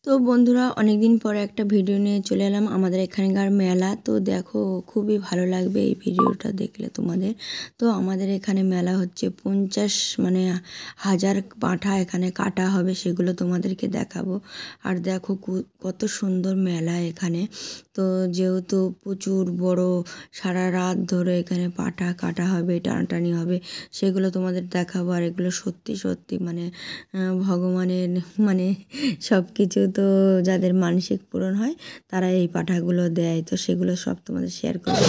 তো বন্ধুরা অনেক দিন পরে একটা ভিডিও নিয়ে চলে এলাম আমাদের এখানকার মেলা। তো দেখো খুবই ভালো লাগবে এই ভিডিওটা দেখলে তোমাদের। তো আমাদের এখানে মেলা হচ্ছে 50 মানে 1000 পাঁঠা এখানে কাটা হবে, সেগুলো তোমাদেরকে দেখাবো। আর দেখো কত সুন্দর মেলা এখানে। তো যেহেতু প্রচুর বড়, সারা রাত ধরে এখানে পাঁঠা কাটা হবে, টানাটানি হবে, সেগুলো তোমাদের দেখাবো। আর এগুলো সত্যি সত্যি মানে ভগবানের মানে সব কিছু, তো যাদের মানসিক পূরণ হয় তারা এই পাঁঠাগুলো দেয়। তো সেগুলো সব তোমাদের শেয়ার করবো।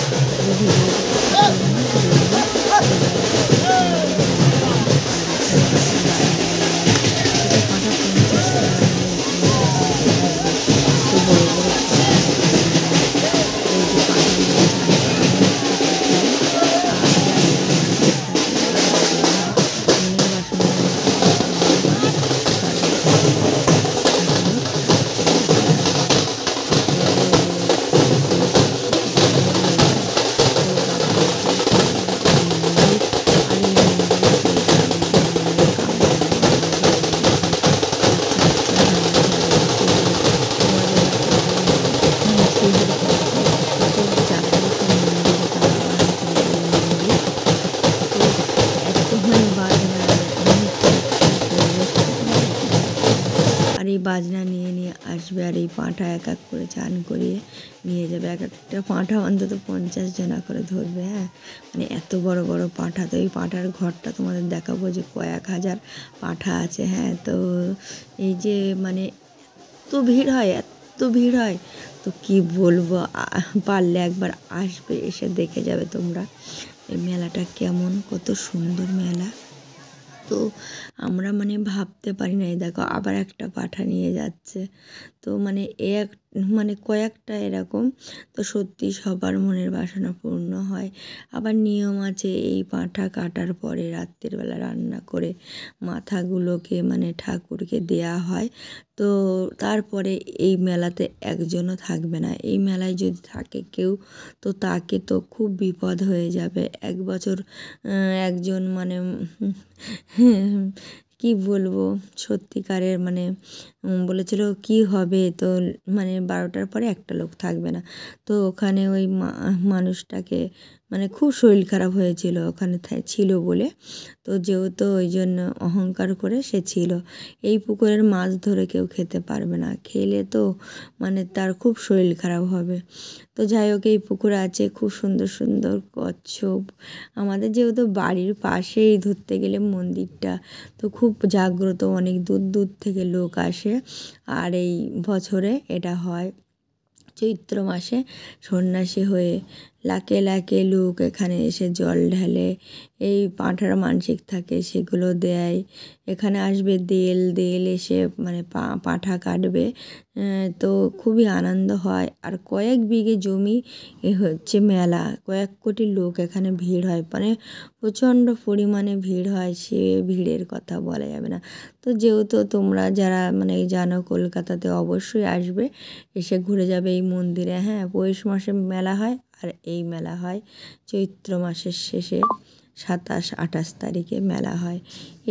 আর এই বাজনা নিয়ে নিয়ে আসবে, আর এই পাঁঠা এক এক করে চান করিয়ে নিয়ে যাবে। এক একটা পাঁঠা অন্তত 50 জনা করে ধরবে। হ্যাঁ, মানে এত বড় বড় পাঁঠা। তো এই পাঁঠার ঘরটা তোমাদের দেখাবো যে কয়েক হাজার পাঁঠা আছে। হ্যাঁ, তো এই যে মানে এত ভিড় হয়, এত ভিড় হয়, তো কি বলবো। পারলে একবার আসবে, এসে দেখে যাবে তোমরা এই মেলাটা কেমন, কত সুন্দর মেলা। তো আমরা মানে ভাবতে পারি না, এই দেখো আবার একটা পাঁঠা নিয়ে যাচ্ছে। তো মানে মানে কয়েকটা এরকম। তো সত্যি সবার মনের বাসনা পূর্ণ হয়। আবার নিয়ম আছে, এই পাঁঠা কাটার পরে রাত্রের বেলা রান্না করে মাথাগুলোকে মানে ঠাকুরকে দেয়া হয়। তো তারপরে এই মেলাতে একজনও থাকবে না। এই মেলায় যদি থাকে কেউ, তো তাকে তো খুব বিপদ হয়ে যাবে। এক বছর একজন মানে কি বলবো, সত্যিকারের মানে বলেছিল কি হবে, তো মানে 12টার পরে একটা লোক থাকবে না। তো ওখানে ওই মানুষটাকে মানে খুব শরীর খারাপ হয়েছিল ওখানে ছিল বলে। তো যেহেতু ওই জন্য অহংকার করে সে ছিল। এই পুকুরের মাছ ধরে কেউ খেতে পারবে না, খেলে তো মানে তার খুব শরীর খারাপ হবে। তো যাই হোক, এই পুকুরে আছে খুব সুন্দর সুন্দর কচ্ছপ। আমাদের যেহেতু বাড়ির পাশেই ধরতে গেলে মন্দিরটা, তো খুব জাগ্রত, অনেক দূর দূর থেকে লোক আসে। আর এই বছরে এটা হয় চৈত্র মাসে, সন্ন্যাসী হয়ে লাখে লাখে লোক এখানে এসে জল ঢালে। এই পাঁঠার মানসিক থাকে সেগুলো দেয়। এখানে আসবে দেল এসে মানে পাঁঠা কাটবে। তো খুবই আনন্দ হয়। আর কয়েক বিঘে জমি এ হচ্ছে মেলা, কয়েক কোটি লোক এখানে ভিড় হয়, মানে প্রচণ্ড পরিমাণে ভিড় হয়। সে ভিড়ের কথা বলা যাবে না। তো যেহেতু তোমরা যারা মানে জানো কলকাতাতে, অবশ্যই আসবে, এসে ঘুরে যাবে এই মন্দিরে। হ্যাঁ, পৌষ মাসে মেলা হয়, আর এই মেলা হয় চৈত্র মাসের শেষে 27-28 তারিখে মেলা হয়।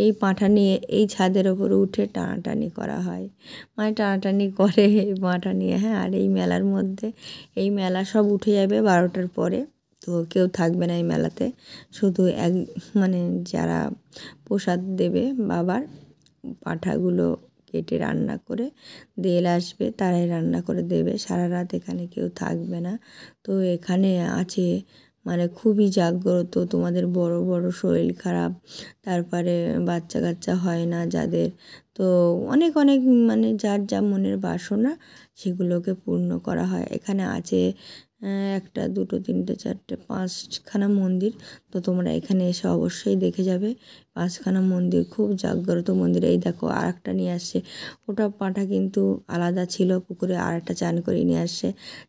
এই পাঁঠা নিয়ে এই ছাদের ওপরে উঠে টানাটানি করা হয়, মানে টানাটানি করে এই পাঁঠা নিয়ে। হ্যাঁ, আর এই মেলার মধ্যে এই মেলা সব উঠে যাবে 12টার পরে। তো কেউ থাকবে না এই মেলাতে, শুধু মানে যারা প্রসাদ দেবে বাবার, পাঁঠাগুলো কেটে রান্না করে দেল আসবে, তারাই রান্না করে দেবে। সারা রাত এখানে কেউ থাকবে না। তো এখানে আছে মানে খুবই জাগ্রত। তোমাদের বড় বড় শরীর খারাপ, তারপরে বাচ্চা কাচ্চা হয় না যাদের, তো অনেক অনেক মানে যার যা মনের বাসনা সেগুলোকে পূর্ণ করা হয়। এখানে আছে একটা, দুটো, তিনটে, চারটে, 5খানা মন্দির। তো তোমরা এখানে এসে অবশ্যই দেখে যাবে 5খানা মন্দির, খুব জাগ্রত মন্দির। এই দেখো আর একটা নিয়ে আসছে, ওটা পাঁঠা কিন্তু আলাদা ছিল, পুকুরে আর একটা চান করে নিয়ে আসছে।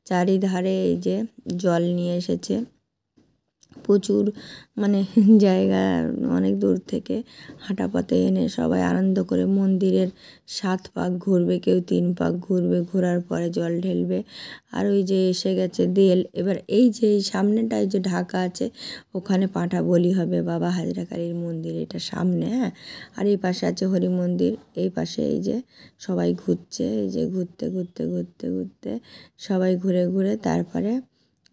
চারিধারে এই যে জল নিয়ে এসেছে, প্রচুর মানে জায়গা অনেক দূর থেকে হাঁটা পথে এনে সবাই আনন্দ করে মন্দিরের 7 পাক ঘুরবে, কেউ 3 পাক ঘুরবে, ঘোরার পরে জল ঢেলবে। আর ওই যে এসে গেছে দেল, এবার এই যে এই সামনেটায় যে ঢাকা আছে ওখানে পাঁঠা বলি হবে বাবা হাজরা কালীর মন্দির, এটা সামনে। হ্যাঁ, আর এই পাশে আছে হরি মন্দির, এই পাশে এই যে সবাই ঘুরছে, এই যে ঘুরতে ঘুরতে ঘুরতে ঘুরতে সবাই ঘুরে ঘুরে তারপরে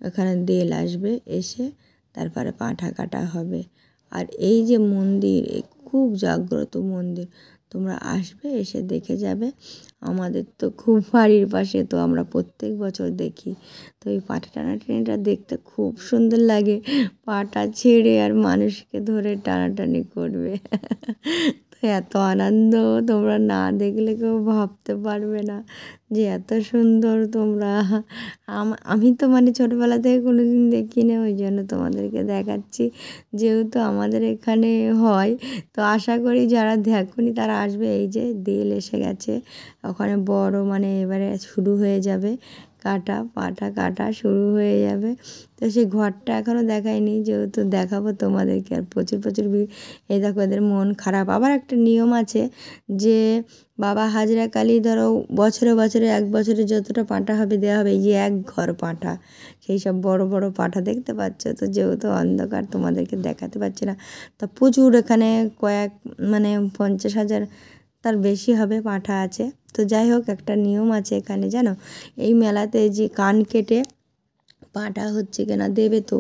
ওখানে দেল আসবে, এসে তারপরে পাঁঠা কাটা হবে। আর এই যে মন্দির খুব জাগ্রত মন্দির, তোমরা আসবে, এসে দেখে যাবে। আমাদের তো খুব বাড়ির পাশে, তো আমরা প্রত্যেক বছর দেখি। তো এই পাঁঠা টানাটানিটা দেখতে খুব সুন্দর লাগে, পাটা ছেড়ে আর মানুষকে ধরে টানাটানি করবে। তো এত আনন্দ তোমরা না দেখলে কেউ ভাবতে পারবে না যে এত সুন্দর। তোমরা আমি তো মানে ছোটোবেলা থেকে কোনো দিন দেখিনি, ওই জন্য তোমাদেরকে দেখাচ্ছি। যেহেতু আমাদের এখানে হয়, তো আশা করি যারা দেখোনি তারা আসবে। এই যে দেল এসে গেছে, ওখানে বড় মানে এবারে শুরু হয়ে যাবে কাটা, পাঁঠা কাটা শুরু হয়ে যাবে। তো সেই ঘরটা এখনও দেখাইনি, যেহেতু দেখাবো তোমাদেরকে। আর প্রচুর প্রচুর ভিড়। এই দেখো এদের মন খারাপ। আবার একটা নিয়ম আছে যে বাবা হাজরা কালী ধরো বছরে বছরে 1 বছরে যতটা পাঁঠা হবে দেওয়া হবে, এই যে 1 ঘর পাঁঠা, সেই সব বড় বড় পাঁঠা দেখতে পাচ্ছ। তো যেহেতু অন্ধকার তোমাদেরকে দেখাতে পারছি না, তা প্রচুর এখানে কয়েক মানে 50,000 তার বেশি হবে পাঁঠা আছে। তো যাই হোক, একটা নিয়ম আছে এখানে জানো, এই মেলাতে যে কান কেটে পাঁঠা হচ্ছে কিনা দেবে, তো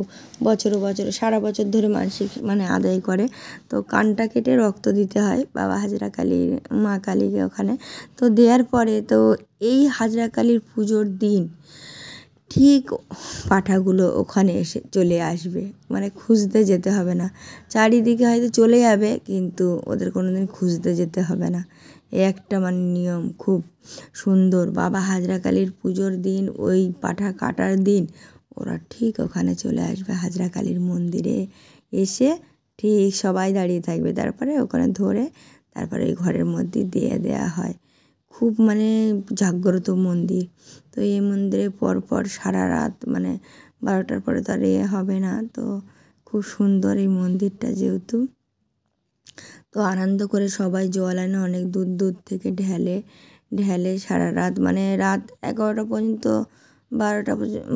বছরে বছরে সারা বছর ধরে মানসিক মানে আদায় করে, তো কানটা কেটে রক্ত দিতে হয় বাবা হাজরা কালীর মা কালীকে ওখানে। তো দেওয়ার পরে তো এই হাজরা কালীর পুজোর দিন ঠিক পাঁঠাগুলো ওখানে এসে চলে আসবে, মানে খুঁজতে যেতে হবে না। চারিদিকে হয়তো চলে যাবে, কিন্তু ওদের কোনো দিন খুঁজতে যেতে হবে না। এই একটা মানে নিয়ম খুব সুন্দর। বাবা হাজরা কালীর পুজোর দিন, ওই পাঁঠা কাটার দিন ওরা ঠিক ওখানে চলে আসবে হাজরা কালীর মন্দিরে, এসে ঠিক সবাই দাঁড়িয়ে থাকবে, তারপরে ওখানে ধরে তারপরে এই ঘরের মধ্যে দিয়ে দেওয়া হয়। খুব মানে জাগ্রত মন্দির। তো এই মন্দিরে পরপর সারা রাত মানে 12টার পরে তো আর হবে না, তো খুব সুন্দর এই মন্দিরটা যেহেতু। তো আনন্দ করে সবাই জল আনে অনেক দূর দূর থেকে, ঢেলে ঢেলে সারা রাত মানে রাত 11টা পর্যন্ত,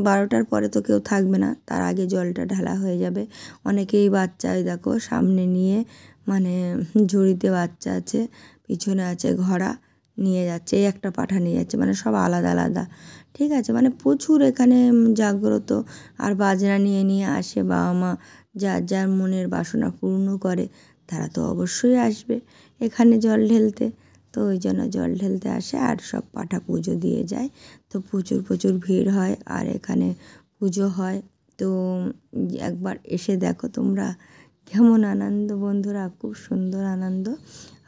12টার পরে তো কেউ থাকবে না, তার আগে জলটা ঢালা হয়ে যাবে। অনেকেই বাচ্চা ওই দেখো সামনে নিয়ে মানে ঝুড়িতে বাচ্চা আছে, পিছনে আছে ঘোড়া, নিয়ে যাচ্ছে। এই একটা পাঁঠা নিয়ে যাচ্ছে, মানে সব আলাদা আলাদা। ঠিক আছে, মানে প্রচুর এখানে জাগ্রত। আর বাজনা নিয়ে নিয়ে আসে বাবা মা, যার যার মনের বাসনা পূর্ণ করে তারা তো অবশ্যই আসবে এখানে জল ঢেলতে। তো ওই জন্য জল ঢেলতে আসে আর সব পাঁঠা পুজো দিয়ে যায়। তো প্রচুর প্রচুর ভিড় হয় আর এখানে পুজো হয়। তো একবার এসে দেখো তোমরা কেমন আনন্দ বন্ধুরা, খুব সুন্দর আনন্দ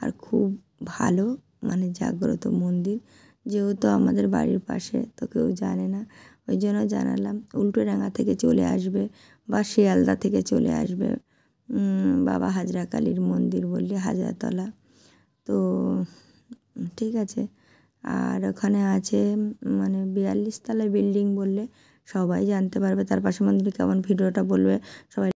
আর খুব ভালো মানে জাগ্রত মন্দির। যেহেতু আমাদের বাড়ির পাশে, তো কেউ জানে না, ওই জন্য জানালাম। উল্টোডাঙা থেকে চলে আসবে বা শিয়ালদা থেকে চলে আসবে, বাবা হাজরা কালীর মন্দির বললে হাজরাতলা। তো ঠিক আছে। আর ওখানে আছে মানে 42 তলা বিল্ডিং বললে সবাই জানতে পারবে, তার পাশে মন্দির কেমন, ভিডিওটা বলবে সবাই।